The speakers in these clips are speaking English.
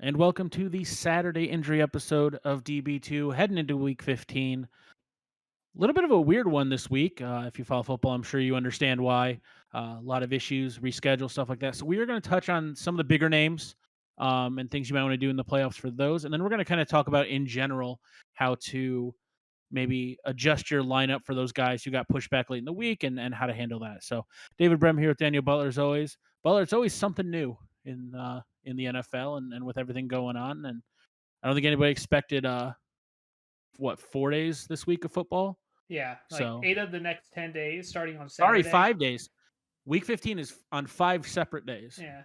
and welcome to the Saturday injury episode of DB2, heading into week 15. A little bit of a weird one this week. If you follow football, I'm sure you understand why. A lot of issues, reschedule, stuff like that. So, we are going to touch on some of the bigger names and things you might want to do in the playoffs for those. And then we're going to kind of talk about in general how to maybe adjust your lineup for those guys who got pushed back late in the week and how to handle that. So, David Brem here with Daniel Butler as always. Butler, it's always something new in the NFL and with everything going on. And I don't think anybody expected 4 days this week of football. Yeah, like So 8 of the next 10 days starting on sorry, Saturday. 5 days. Week 15 is on 5 separate days. Yeah.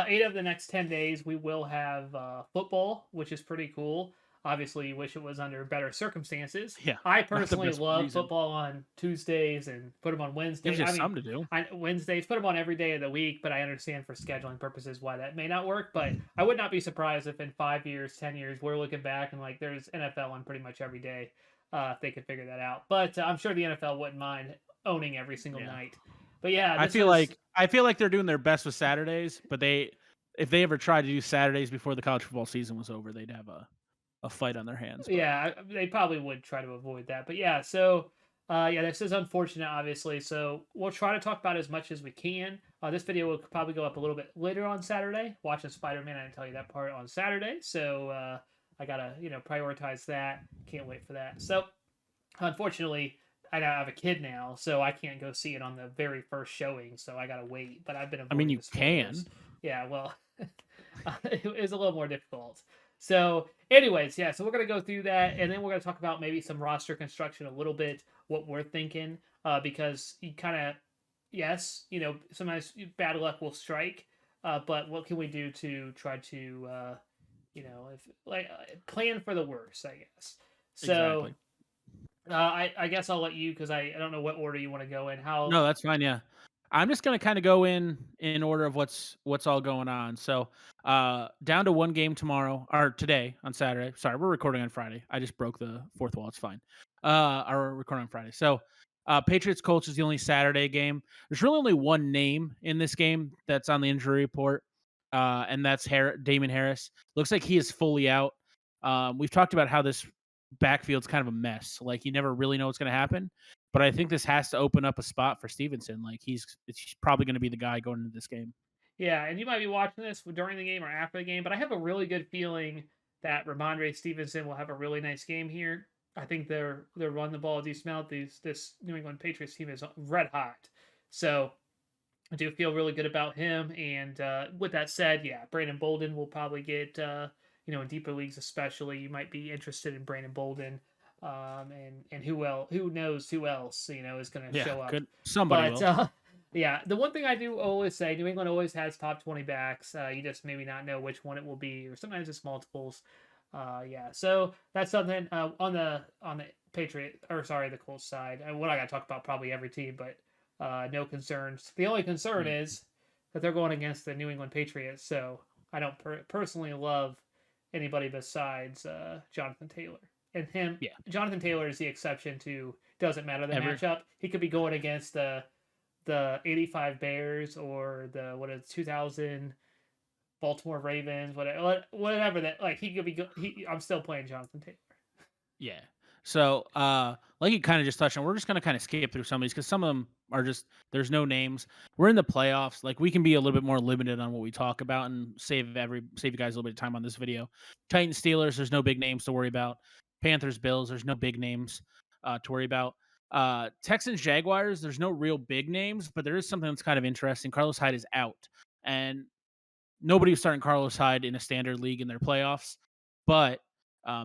8 of the next 10 days, we will have football, which is pretty cool. Obviously, you wish it was under better circumstances. Yeah, I not the personally best love reason. football on Tuesdays and put them on Gives Wednesdays. you I mean, something to do. Wednesdays, put them on every day of the week, but I understand for scheduling purposes why that may not work. But I would not be surprised if in 5 years, 10 years, we're looking back and like there's NFL on pretty much every day if they could figure that out. But I'm sure the NFL wouldn't mind owning every single Yeah. night. But yeah, I this feel was like they're doing their best with Saturdays, but if they ever tried to do Saturdays before the college football season was over, they'd have a fight on their hands. But yeah, they probably would try to avoid that. But yeah, so yeah, this is unfortunate, obviously. So we'll try to talk about as much as we can. This video will probably go up a little bit later on Saturday. Watching Spider-Man, I didn't tell you that part on Saturday, so I gotta prioritize that. Can't wait for that. So unfortunately, I have a kid now, so I can't go see it on the very first showing. So I gotta wait. But I've been I mean, avoiding you the can. spoilers. Yeah, well, it was a little more difficult. So, anyways, yeah, so we're gonna go through that, and then we're gonna talk about maybe some roster construction a little bit, what we're thinking, because you kind of, yes, sometimes bad luck will strike, but what can we do to try to, if like plan for the worst, I guess. So, Exactly. I guess I'll let you because I don't know what order you want to go in. How? No, that's fine. Yeah, I'm just gonna kind of go in order of what's all going on. So, down to one game tomorrow or today on Saturday. Sorry, we're recording on Friday. I just broke the fourth wall. It's fine. We're recording on Friday. So, Patriots Colts is the only Saturday game. There's really only one name in this game that's on the injury report, and that's Damon Harris. Looks like he is fully out. We've talked about how this backfield's kind of a mess. Like you never really know what's going to happen. But I think this has to open up a spot for Stevenson. Like he's probably going to be the guy going into this game. Yeah, and you might be watching this during the game or after the game, but I have a really good feeling that Ramondre Stevenson will have a really nice game here. I think they're run the ball a decent amount. This New England Patriots team is red hot, so I do feel really good about him. And with that said, yeah, Brandon Bolden will probably get in deeper leagues especially. You might be interested in Brandon Bolden, and who knows who else is going to Yeah, show up. good. Somebody But will. yeah, the one thing I do always say, New England always has top 20 backs. You just maybe not know which one it will be, or sometimes it's multiples. Yeah, so that's something on the Patriot or sorry the Colts side. What I got to talk about probably every team, but no concerns. The only concern Mm. is that they're going against the New England Patriots, so I don't personally love anybody besides Jonathan Taylor. And Yeah. Jonathan Taylor is the exception to doesn't matter the Ever. matchup. He could be going against the 85 Bears or the 2000 Baltimore Ravens, whatever that like he could be I'm still playing Jonathan Taylor. Yeah. So, like you kind of just touched on, we're just gonna kind of skip through some of these because some of them are just there's no names. We're in the playoffs. Like we can be a little bit more limited on what we talk about and save you guys a little bit of time on this video. Titans Steelers, there's no big names to worry about. Panthers Bills, there's no big names to worry about. Texans Jaguars, there's no real big names, but there is something that's kind of interesting. Carlos Hyde is out, and nobody was starting Carlos Hyde in a standard league in their playoffs, but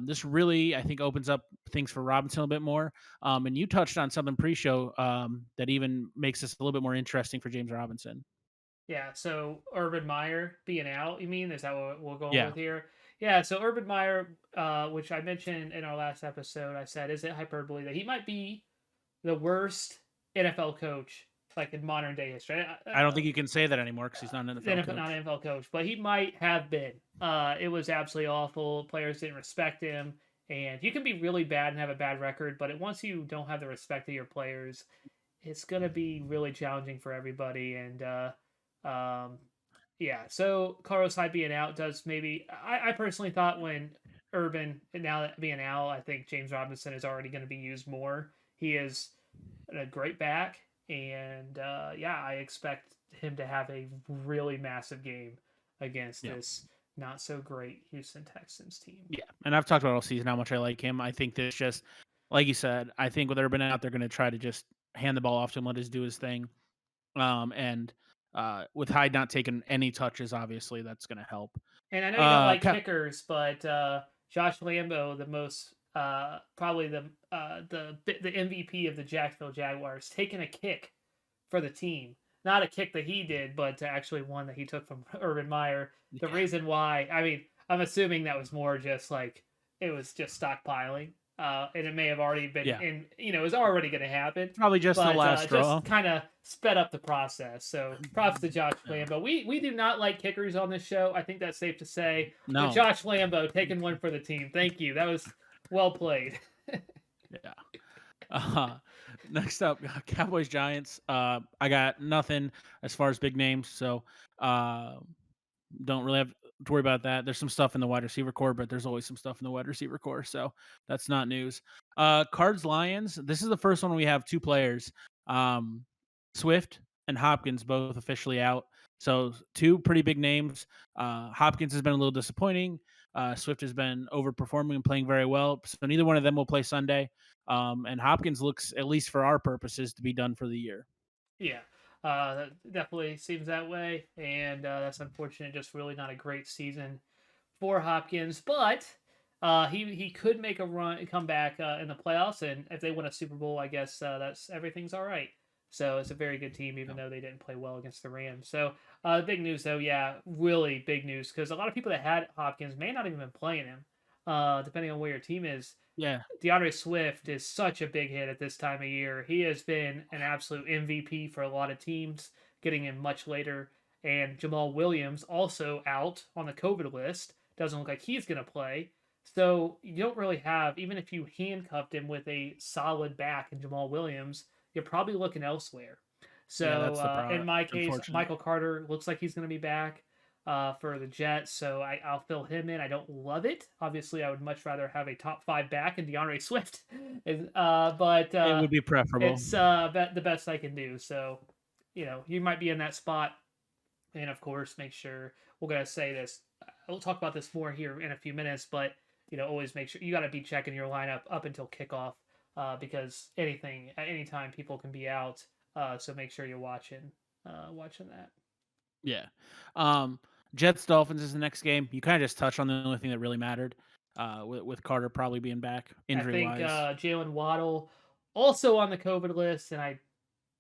this really, I think, opens up things for Robinson a bit more. And you touched on something pre-show that even makes this a little bit more interesting for James Robinson. Yeah, so Urban Meyer being out, you mean? Is that what we're going Yeah, with here? Yeah, so Urban Meyer, which I mentioned in our last episode, I said, is it hyperbole that he might be the worst NFL coach like in modern day history? I don't think you can say that anymore because he's not an NFL Not coach. an NFL coach, but he might have been. It was absolutely awful. Players didn't respect him, and you can be really bad and have a bad record, but once you don't have the respect of your players, it's gonna be really challenging for everybody. And um, Yeah, so Carlos Hyde being out does maybe. I personally thought when Urban and now that being out, I think James Robinson is already going to be used more. He is a great back, and yeah, I expect him to have a really massive game against Yeah. this not so great Houston Texans team. Yeah, and I've talked about all season how much I like him. I think this just, like you said, I think with Urban out, they're going to try to just hand the ball off to him, let us do his thing. And with Hyde not taking any touches, obviously that's going to help. And I know you don't like Cap, kickers, but Josh Lambo, the most probably the MVP of the Jacksonville Jaguars, taking a kick for the team. Not a kick that he did, but actually one that he took from Urban Meyer. The yeah, reason why, I mean, I'm assuming that was more just like it was just stockpiling, and it may have already been yeah, in. You know, it was already going to happen, probably just the but last straw. just kind of sped up the process. So props to Josh Yeah. Lambo. We do not like kickers on this show. I think that's safe to say. But No, Josh Lambo taking one for the team. Thank you. That was well played. yeah. Uh, Next up, Cowboys Giants. I got nothing as far as big names, so uh, don't really have to worry about that. There's some stuff in the wide receiver core, but there's always some stuff in the wide receiver core, so that's not news. Cards Lions. This is the first one we have two players, um, Swift and Hopkins, both officially out. So two pretty big names. Hopkins has been a little disappointing. Swift has been overperforming and playing very well. So neither one of them will play Sunday. And Hopkins looks, at least for our purposes, to be done for the year. Yeah, that definitely seems that way, and that's unfortunate. Just really not a great season for Hopkins, but he could make a run, come back in the playoffs, and if they win a Super Bowl, I guess that's everything's all right. So it's a very good team, even though they didn't play well against the Rams. So big news though, yeah, really big news because a lot of people that had Hopkins may not even been playing him, depending on where your team is. Yeah, Deandre Swift is such a big hit at this time of year. He has been an absolute MVP for a lot of teams, getting him much later. And Jamal Williams also out on the COVID list. Doesn't look like he's going to play. So you don't really have, even if you handcuffed him with a solid back in Jamal Williams, you're probably looking elsewhere. yeah, So that's the in problem. my case, Unfortunate. Michael Carter looks like he's going to be back for the Jets, so I'll fill him in. I don't love it. Obviously, I would much rather have a top five back in Deandre Swift, but It would be preferable. it's the best I can do. So, you know, you might be in that spot, and of course, make sure we're gonna say this. We'll talk about this more here in a few minutes, but you know, always make sure you got to be checking your lineup up until kickoff, because anything at any time people can be out. So make sure you're watching that. Yeah. Um, Jets Dolphins is the next game. You kind of just touched on the only thing that really mattered. With Carter probably being back I injury think wise. Jaylen Waddle also on the COVID list, and I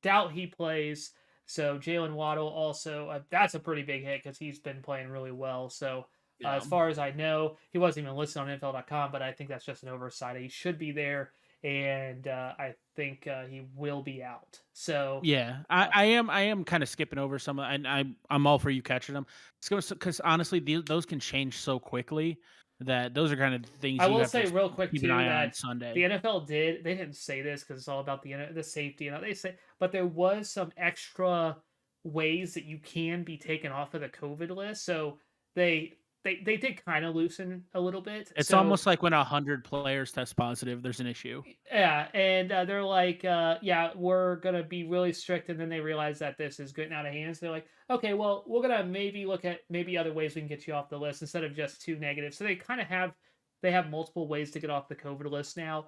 doubt he plays. So Jaylen Waddle also that's a pretty big hit because he's been playing really well. So Yeah. as far as I know, he wasn't even listed on NFL.com, but I think that's just an oversight. He should be there, and I think he will be out. So Yeah, I am kind of skipping over some, and I'm all for you catching them. Because honestly, those can change so quickly that those are kind of things I you will have to say just real quick keep an too eye on that the Sunday. NFL they didn't say this because it's all about the safety and they say, but there was some extra ways that you can be taken off of the COVID list. So they they did kind of loosen a little bit. It's So almost like when 100 players test positive, there's an issue. yeah, and they're like, yeah, we're gonna be really strict, and then they realize that this is getting out of hand. So they're like, okay, well, we're gonna maybe look at maybe other ways we can get you off the list instead of just two negatives. So they kind of have multiple ways to get off the COVID list now.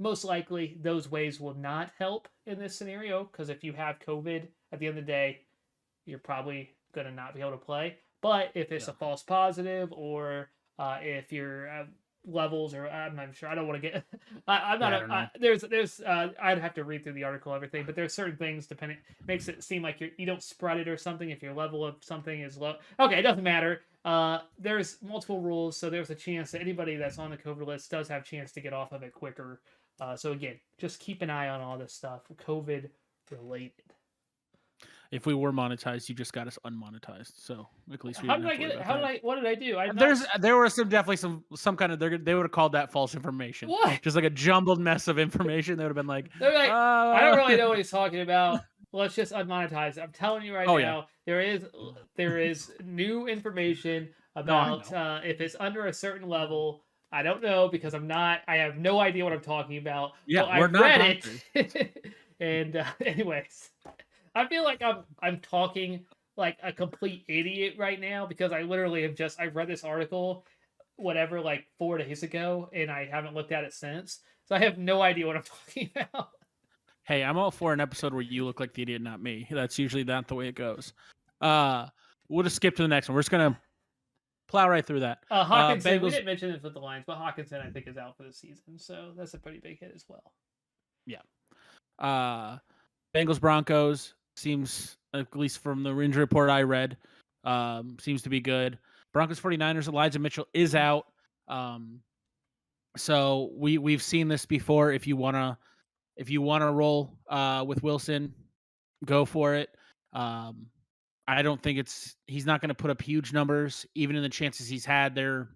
Most likely, those ways will not help in this scenario because if you have COVID, at the end of the day, you're probably gonna not be able to play. But if it's Yeah, a false positive or if your levels or I'm not sure. I don't want to get. I'm not. yeah, I don't know. There's. I'd have to read through the article, everything. But there's certain things depending makes it seem like you don't spread it or something if your level of something is low. Okay, it doesn't matter. There's multiple rules, so there's a chance that anybody that's on the COVID list does have a chance to get off of it quicker. So again, just keep an eye on all this stuff, COVID related. If we were monetized, you just got us unmonetized, so at least we How didn't did have I to worry get it? about How did that. I? What did I do? I'm not. There were definitely some kind of they would have called that false information, What? just like a jumbled mess of information. They would have been like, They're like, I don't really know what he's talking about. let's just unmonetize it. I'm telling you right Oh yeah. now, there is new information No, I about know. if it's under a certain level. I don't know because I have no idea what I'm talking about. Yeah, But we're I've not read doctors. it, and anyways, I feel like I'm talking like a complete idiot right now because I literally I've read this article whatever like 4 days ago and I haven't looked at it since. So I have no idea what I'm talking about. Hey, I'm all for an episode where you look like the idiot, not me. That's usually not the way it goes. Uh, we'll just skip to the next one. We're just gonna plow right through that. Hawkinson, we Bengals, didn't mention this with the Lions, but Hawkinson I think is out for the season, so that's a pretty big hit as well. yeah. Uh, Bengals Broncos seems, at least from the injury report I read, seems to be good. Broncos 49ers, Elijah Mitchell is out. Um, so we've seen this before. If you wanna roll with Wilson, go for it. Um, I don't think he's not going to put up huge numbers, even in the chances he's had. They're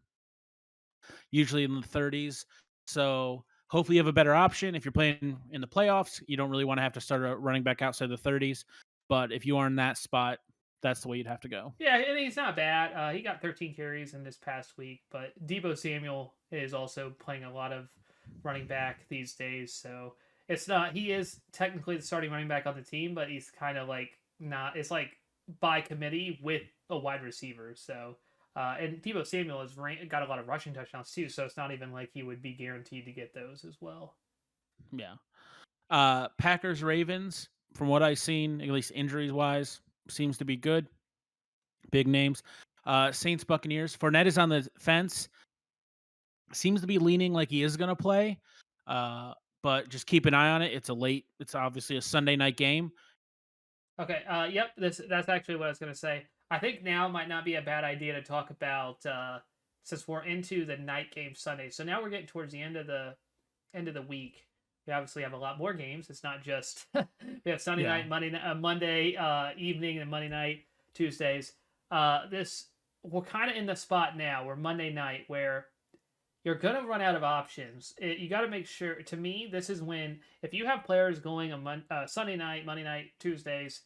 usually in the 30s. So hopefully you have a better option. If you're playing in the playoffs, you don't really want to have to start a running back outside the 30s. But if you are in that spot, that's the way you'd have to go. Yeah, and he's not bad. He got 13 carries in this past week, but Debo Samuel is also playing a lot of running back these days. So it's not. He is technically the starting running back on the team, but he's kind of like not. It's like by committee with a wide receiver. So and Debo Samuel has got a lot of rushing touchdowns too. So it's not even like he would be guaranteed to get those as well. Yeah. Packers Ravens, from what I've seen, at least injuries wise, seems to be good. Big names. Saints Buccaneers. Fournette is on the fence. Seems to be leaning like he is going to play. Uh, but just keep an eye on it. It's obviously a Sunday night game. Okay. Yep. That's actually what I was gonna say. I think now might not be a bad idea to talk about since we're into the night game Sunday. So now we're getting towards the end of the week. We obviously have a lot more games. It's not just we have Sunday Yeah. night, Monday evening, and Monday night, Tuesdays. This we're kind of in the spot now. We're Monday night where you're gonna run out of options. You got to make sure. To me, this is when if you have players going on Sunday night, Monday night, Tuesdays,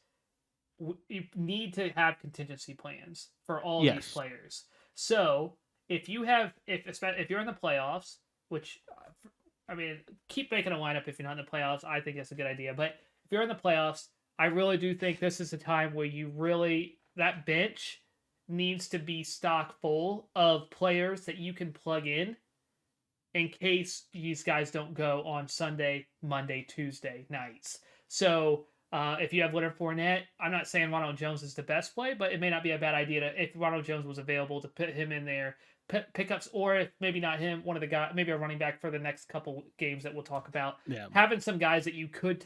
you need to have contingency plans for all these Yes. players. So if you have if you're in the playoffs, which I mean, keep making a lineup if you're not in the playoffs. I think that's a good idea. But if you're in the playoffs, I really do think this is a time where you really that bench needs to be stock full of players that you can plug in case these guys don't go on Sunday, Monday, Tuesday nights. So if you have Leonard Fournette, I'm not saying Ronald Jones is the best play, but it may not be a bad idea to, if Ronald Jones was available, to put him in there, pickups, or if maybe not him, one of the guys, maybe a running back for the next couple games that we'll talk about. Yeah. Having some guys that you could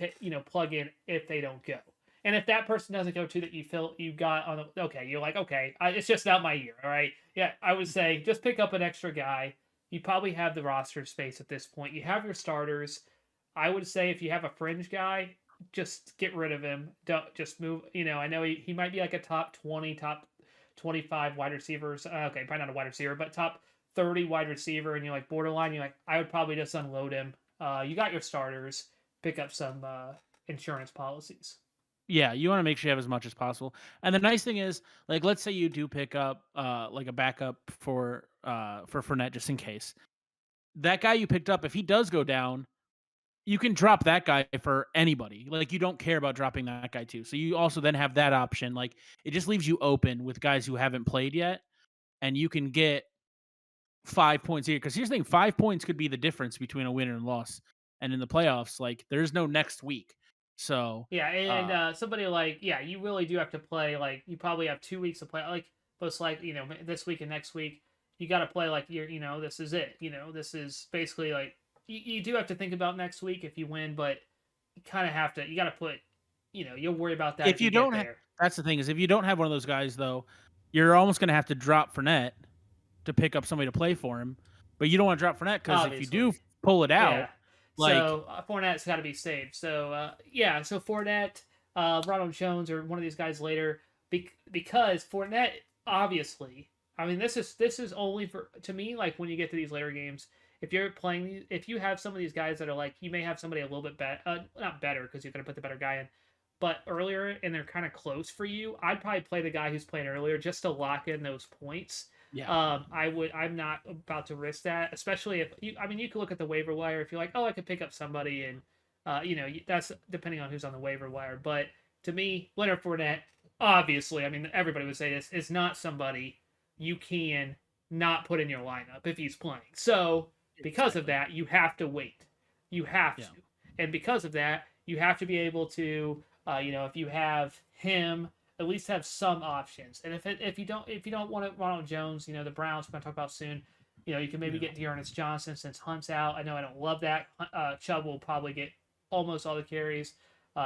plug in if they don't go. And if that person doesn't go too, that you feel you got on the, okay, you're like, okay, it's just not my year. All right. Yeah. I would say just pick up an extra guy. You probably have the roster space at this point. You have your starters. I would say if you have a fringe guy, just get rid of him. Don't just move. I know he might be like a top 20, top 25 wide receivers. Okay, probably not a wide receiver, but top 30 wide receiver, and you're like borderline. You're like, I would probably just unload him. You got your starters. Pick up some insurance policies. Yeah, you want to make sure you have as much as possible. And the nice thing is, like, let's say you do pick up like a backup for Fournette just in case. That guy you picked up, if he does go down, you can drop that guy for anybody. Like, you don't care about dropping that guy too. So you also then have that option. Like, it just leaves you open with guys who haven't played yet, and you can get 5 points here. Because here's the thing: 5 points could be the difference between a win and loss. And in the playoffs, like, there's no next week. So Yeah, and uh, somebody like you really do have to play. Like you probably have 2 weeks to play. Like most like this week and next week, you got to play like this is it. This is basically like you do have to think about next week if you win, but you kind of have to. You got to put. You'll worry about that if if you you get don't have, there. that's the thing is if you don't have one of those guys though, you're almost going to have to drop Fournette to pick up somebody to play for him. But you don't want to drop Fournette because if you do Obviously, pull it yeah. out, like So Fournette's got to be saved. So yeah, so Fournette, Ronald Jones, or one of these guys later, because Fournette obviously. I mean, this is only for to me like when you get to these later games. If you're playing, if you have some of these guys that are like, you may have somebody a little bit better, not better because you're gonna put the better guy in, but earlier and they're kind of close for you, I'd probably play the guy who's playing earlier just to lock in those points. Yeah. I'm not about to risk that, especially if you. I mean, you could look at the waiver wire if you're like, oh, I could pick up somebody, and that's depending on who's on the waiver wire. But to me, Leonard Fournette, obviously, I mean, everybody would say this is not somebody you can not put in your lineup if he's playing. So because of that, you have to wait. You have to, and because of that, you have to be able to, if you have him, at least have some options. And if you don't want Ronald Jones, the Browns we're gonna talk about soon. You can maybe get Dearness Johnson since Hunt's out. I know I don't love that. Chubb will probably get almost all the carries.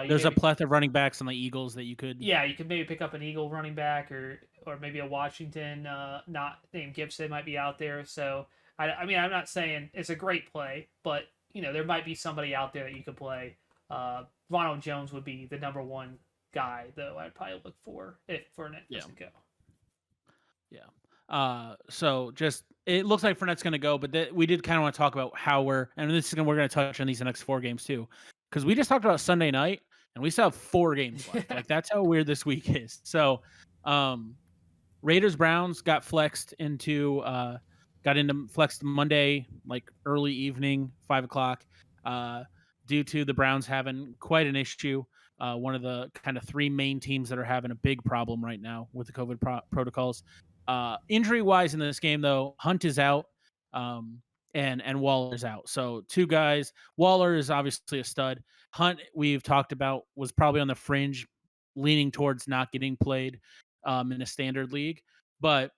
There's a plethora of running backs on the Eagles that you could. Yeah, you could maybe pick up an Eagle running back or maybe a Washington not named Gibson might be out there. So I mean I'm not saying it's a great play, but there might be somebody out there that you could play. Ronald Jones would be the number one guy, though. I'd probably look for if Fournette doesn't go. Yeah. So just it looks like Fournette's going to go, but we did kind of want to talk about how we're going to touch on these next 4 games too, because we just talked about Sunday night and we still have 4 games left. Like that's how weird this week is. So, Raiders Browns got flexed into Monday, like early evening, 5:00, due to the Browns having quite an issue. One of the kind of 3 main teams that are having a big problem right now with the COVID protocols. Injury-wise in this game, though, Hunt is out, and Waller's out. So 2 guys. Waller is obviously a stud. Hunt, we've talked about, was probably on the fringe, leaning towards not getting played in a standard league. But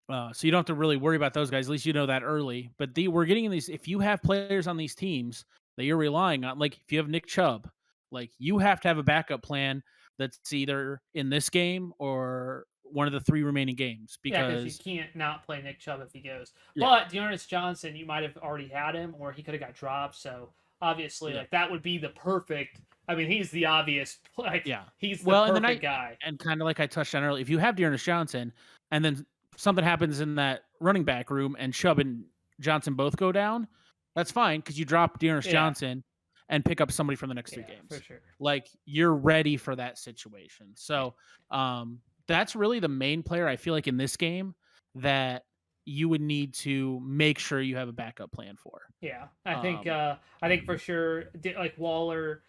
so you don't have to really worry about those guys. At least you know that early. But we're getting in these. If you have players on these teams that you're relying on, like if you have Nick Chubb, like you have to have a backup plan that's either in this game or one of the 3 remaining games. Because you can't not play Nick Chubb if he goes. Yeah. But Dearness Johnson, you might have already had him, or he could have got dropped. So obviously, like that would be the perfect. I mean, he's the obvious. He's the perfect guy. And kind of like I touched on earlier, if you have Dearness Johnson, and then something happens in that running back room and Chubb and Johnson both go down, that's fine because you drop Dearness Johnson and pick up somebody from the next 3 games. For sure. Like you're ready for that situation. So that's really the main player I feel like in this game that you would need to make sure you have a backup plan for. Yeah, I think for sure, like Waller.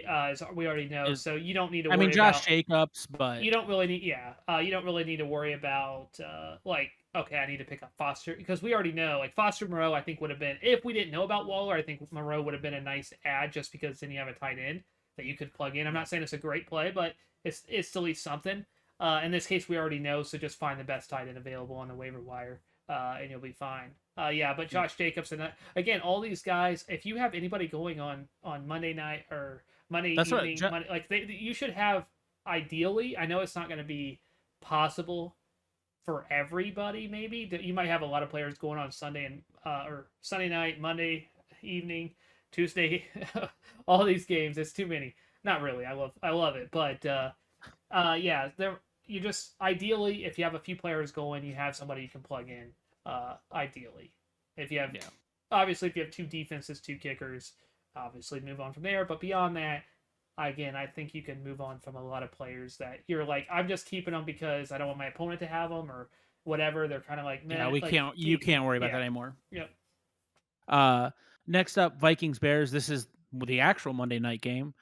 As we already know, so you don't need to. Worry Josh Jacobs, but you don't really need. Yeah, you don't really need to worry about okay, I need to pick up Foster because we already know like Foster Moreau. I think would have been if we didn't know about Waller. I think Moreau would have been a nice add just because then you have a tight end that you could plug in. I'm not saying it's a great play, but it's at least something. In this case, we already know, so just find the best tight end available on the waiver wire, and you'll be fine. But Josh Jacobs and again, all these guys. If you have anybody going on Monday night or Monday evening, you should have ideally. I know it's not going to be possible for everybody. Maybe you might have a lot of players going on Sunday and or Sunday night, Monday evening, Tuesday. All these games, it's too many. Not really. I love it, but you just ideally if you have a few players going, you have somebody you can plug in. Ideally, if you have obviously if you have 2 defenses, 2 kickers. Obviously move on from there, but beyond that, again, I think you can move on from a lot of players that you're like, I'm just keeping them because I don't want my opponent to have them or whatever. They're kind of like, man, you can't worry about that anymore. Yep. Next up, Vikings Bears. This is the actual Monday night game.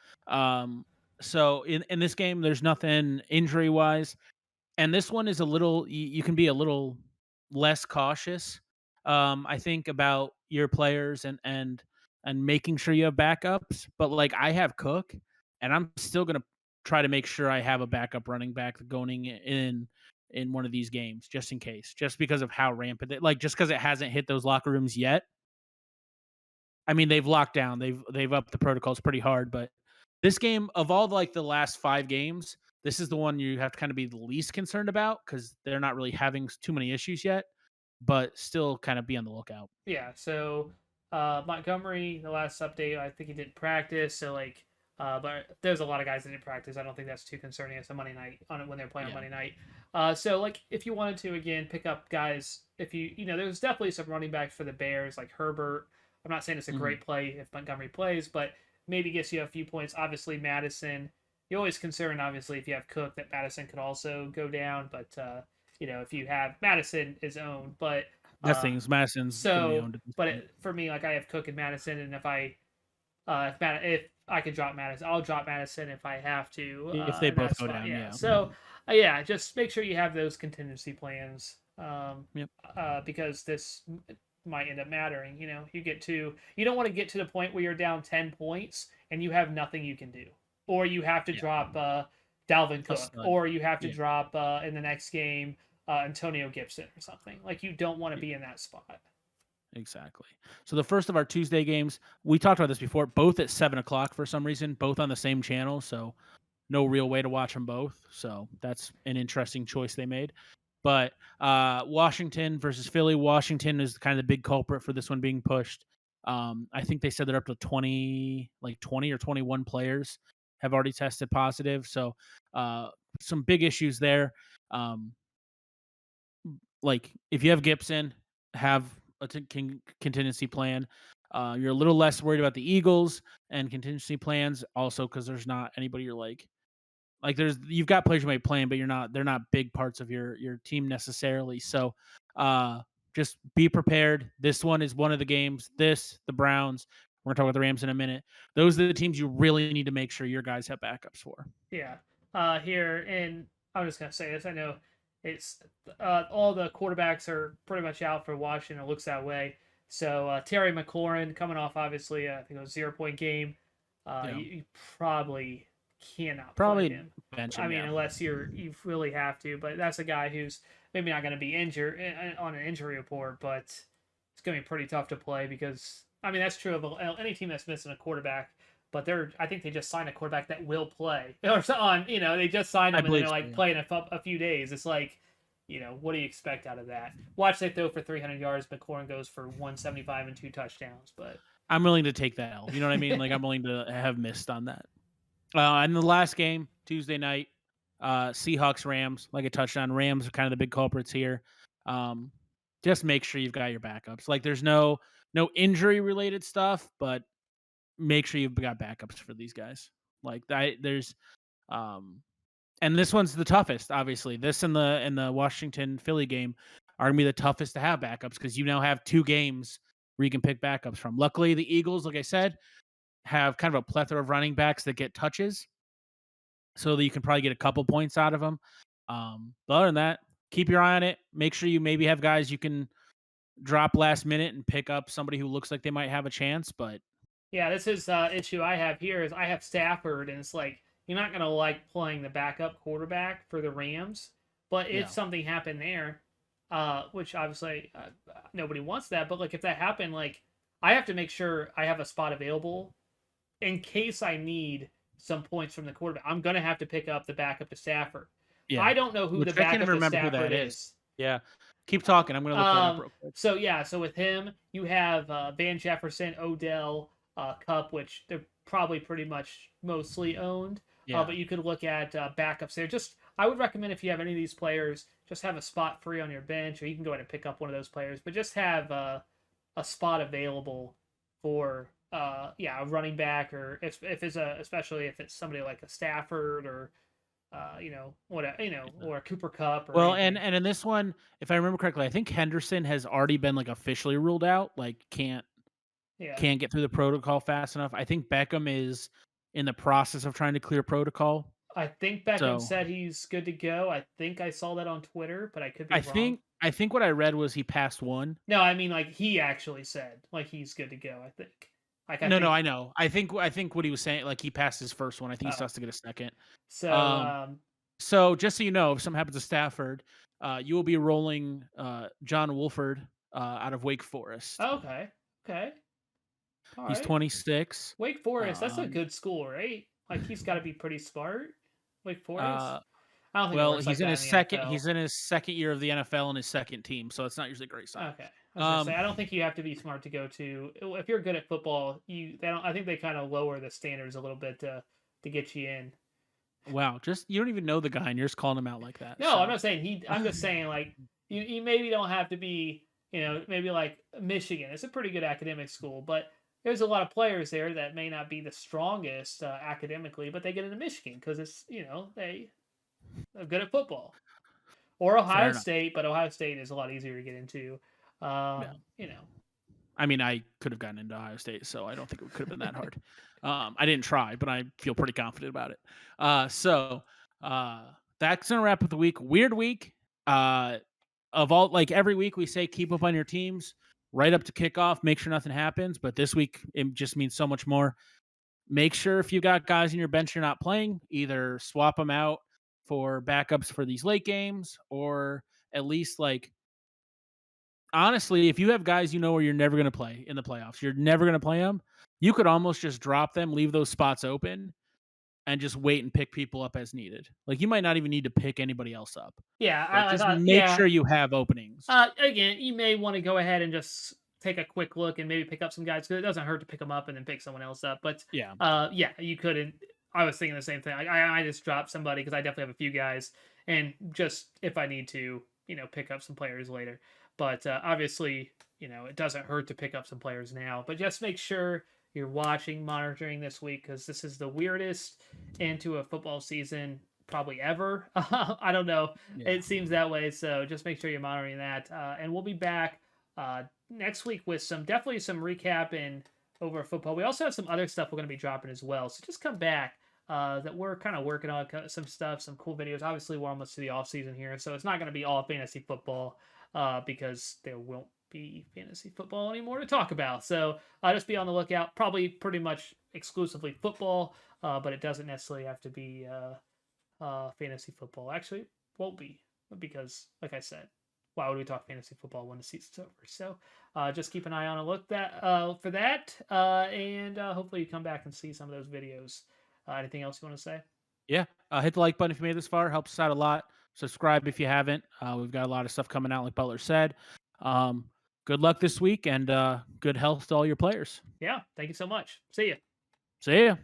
So in this game, there's nothing injury wise, and this one is a little. You can be a little less cautious. I think about your players and making sure you have backups. But like I have Cook, and I'm still gonna try to make sure I have a backup running back going in one of these games just in case, just because of how rampant just because it hasn't hit those locker rooms yet. I mean, they've locked down, they've upped the protocols pretty hard, but this game of all the last 5 games, this is the one you have to kind of be the least concerned about because they're not really having too many issues yet, but still kind of be on the lookout. Yeah. So Montgomery, the last update, I think he didn't practice. So but there's a lot of guys that didn't practice. I don't think that's too concerning. It's a Monday night when they're playing on Monday night. So if you wanted to again pick up guys, if there's definitely some running backs for the Bears like Herbert. I'm not saying it's a great play if Montgomery plays, but maybe gets you a few points. Obviously Madison you always concerned, obviously, if you have Cook, that Madison could also go down. But if you have Madison is owned, but That's things. Madison's gonna be so, owned at this but point. for me, like I have Cook and Madison, and if I could drop Madison, I'll drop Madison if I have to. If they in both that go spot. down, Yeah. yeah. So yeah, just make sure you have those contingency plans. Yep. Because this might end up mattering. You don't want to get to the point where you're down 10 points and you have nothing you can do, or you have to Yeah. drop Dalvin Cook, stud. or you have to Yeah. drop in the next game Antonio Gibson or something. Like, you don't want to be in that spot. Exactly. So the first of our Tuesday games, we talked about this before, both at 7 o'clock for some reason, both on the same channel. So no real way to watch them both. So that's an interesting choice they made. But Washington versus Philly. Washington is kind of the big culprit for this one being pushed. I think they said they're up to 20 or 21 players have already tested positive. So some big issues there. Like if you have Gibson, have a contingency plan. You're a little less worried about the Eagles and contingency plans, also because there's not anybody you're like you've got players you might play, but they're not big parts of your team necessarily. So just be prepared. This one is one of the games. The Browns. We're gonna talk about the Rams in a minute. Those are the teams you really need to make sure your guys have backups for. Yeah. Here, and I'm just gonna say this. I know it's all the quarterbacks are pretty much out for Washington. It looks that way. So Terry McLaurin coming off, obviously, I think it was a 0-point game. Yeah. You probably cannot play Probably him. bench I him. mean, Yeah. unless you really have to. But that's a guy who's maybe not going to be injured on an injury report, but it's going to be pretty tough to play because I mean that's true of any team that's missing a quarterback. But I think they just signed a quarterback that will play. Or on, they just signed him and they're like playing a few days. It's like, what do you expect out of that? Watch they throw for 300 yards. McLaurin goes for 175 and 2 touchdowns. But I'm willing to take that L. You know what I mean? Like I'm willing to have missed on that. And the last game, Tuesday night, Seahawks Rams, like a touchdown. Rams are kind of the big culprits here. Just make sure you've got your backups. Like there's no injury related stuff, but make sure you've got backups for these guys. Like there's and this one's the toughest, obviously. This and the Washington Philly game are gonna be the toughest to have backups because you now have 2 games where you can pick backups from. Luckily, the Eagles, like I said, have kind of a plethora of running backs that get touches, so that you can probably get a couple points out of them. But other than that, keep your eye on it. Make sure you maybe have guys you can drop last minute and pick up somebody who looks like they might have a chance. But yeah, this is issue I have here is I have Stafford, and it's like you're not gonna like playing the backup quarterback for the Rams, but if something happened there, which obviously nobody wants that, but like if that happened, like I have to make sure I have a spot available in case I need some points from the quarterback. I'm gonna have to pick up the backup to Stafford. yeah, I don't know who the backup to Stafford is. Yeah, keep talking. I'm gonna look that up real quick. So with him, you have Van Jefferson, Odell, Cup, which they're probably pretty much mostly owned. Yeah. But you could look at backups there. I would recommend if you have any of these players, just have a spot free on your bench, or you can go ahead and pick up one of those players. But just have a spot available for a running back, or especially if it's somebody like a Stafford or or a Cooper Cup. Or and in this one, if I remember correctly, I think Henderson has already been like officially ruled out. Like can't get through the protocol fast enough. I think Beckham is in the process of trying to clear protocol. I think Beckham said he's good to go. I think I saw that on Twitter, but I could be wrong. I think what I read was he passed one. No, I mean like he actually said like he's good to go. I think. No, I know. I think what he was saying, like he passed his first one. I think he still has to get a second. So, just so you know, if something happens to Stafford, you will be rolling John Wolford out of Wake Forest. Okay. All He's 26. Wake Forest, that's a good school, right? Like he's got to be pretty smart. Wake Forest. I don't think. Well, he's in his second. NFL. He's in his second year of the NFL and his second team, so it's not usually a great sign. Okay. I don't think you have to be smart to go to. If you're good at football, I think they kind of lower the standards a little bit to get you in. Wow, you don't even know the guy, and you're just calling him out like that. No, so. I'm not saying I'm just saying like you maybe don't have to be maybe like Michigan. It's a pretty good academic school, but there's a lot of players there that may not be the strongest academically, but they get into Michigan because it's they are good at football. Or Fair Ohio enough. State, but Ohio State is a lot easier to get into. Yeah. You know, I mean, I could have gotten into Ohio State, so I don't think it could have been that hard. I didn't try, but I feel pretty confident about it. That's gonna wrap up the week. Weird week. Uh, of all, like every week, we say keep up on your teams right up to kickoff. Make sure nothing happens. But this week, it just means so much more. Make sure if you got guys in your bench you're not playing, either swap them out for backups for these late games, or at least like honestly, if you have guys you know where you're never going to play in the playoffs, you're never going to play them, you could almost just drop them, leave those spots open, and just wait and pick people up as needed. Like you might not even need to pick anybody else up, yeah, but I just thought, make yeah. sure you have openings. Again, you may want to go ahead and just take a quick look and maybe pick up some guys because it doesn't hurt to pick them up and then pick someone else up. But Yeah. yeah, you couldn't. I was thinking the same thing. I just dropped somebody because I definitely have a few guys, and just if I need to, pick up some players later. But obviously, it doesn't hurt to pick up some players now. But just make sure you're watching, monitoring this week because this is the weirdest end to a football season probably ever. I don't know. Yeah. It seems that way. So just make sure you're monitoring that. And we'll be back next week with definitely some recap and over football. We also have some other stuff we're going to be dropping as well. So just come back. That we're kind of working on some stuff, some cool videos. Obviously, we're almost to the off season here, so it's not going to be all fantasy football because there won't be fantasy football anymore to talk about. So just be on the lookout. Probably pretty much exclusively football, but it doesn't necessarily have to be fantasy football. Actually, won't be because, like I said, why would we talk fantasy football when the season's over? So just keep an eye on a look for that, and hopefully you come back and see some of those videos. Anything else you want to say? Yeah. Hit the like button if you made it this far. Helps us out a lot. Subscribe if you haven't. We've got a lot of stuff coming out, like Butler said. Um, good luck this week and good health to all your players. Yeah, thank you so much. See you. See ya.